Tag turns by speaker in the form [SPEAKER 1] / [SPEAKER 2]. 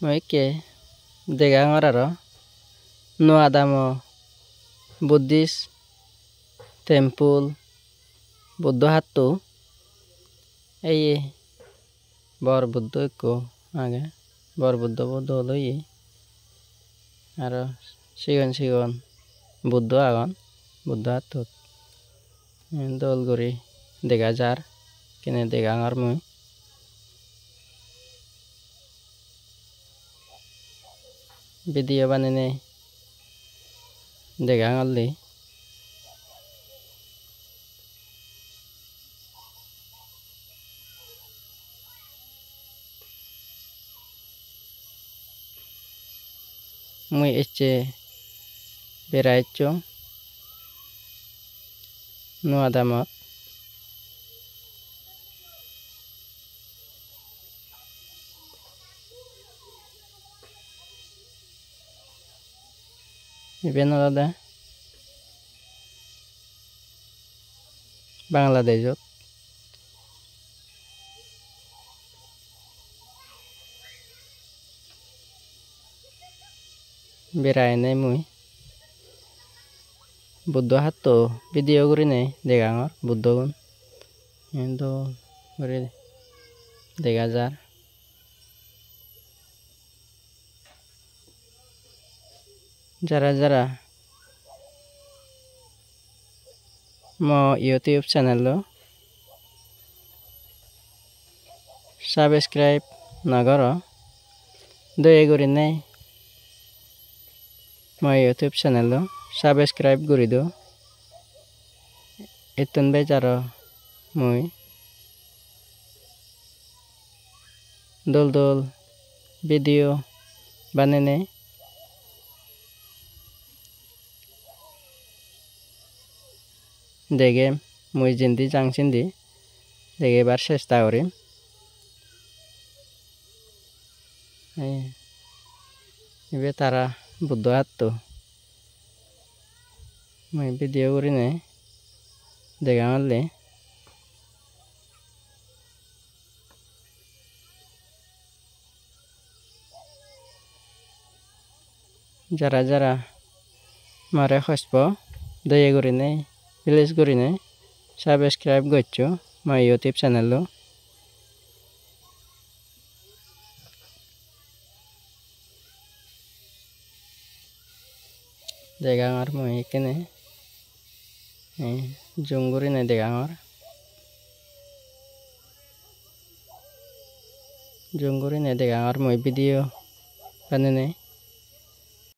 [SPEAKER 1] Moi ke degangor aro Noa Damo Buddhist temple Buddha hattu ei bor Buddha ekko age bor Buddha dol oye aro sigon Buddha agon Buddha hattut dol guri dega jar kene degangor mui video banene degangolli mui ecce beraiccho Noa Damot iben olode Bangladeshot berai enei mui Buddha hatto video gurinei degangor Buddhagun dol guri dega jar jara mo YouTube channel o subscribe nagoro daya gurinei mo YouTube channel o subscribe guri do ettun bejaro mui dol video banenei degem mui jindi jangsindi degebar chesta korim ibe tara Buddha hattu mui video gurinei degangolli jara mare hospo daya gurinei please gurinei subscribe goccho mo YouTube channel o degangor mui kene zoom gurinei degangor mui video banenei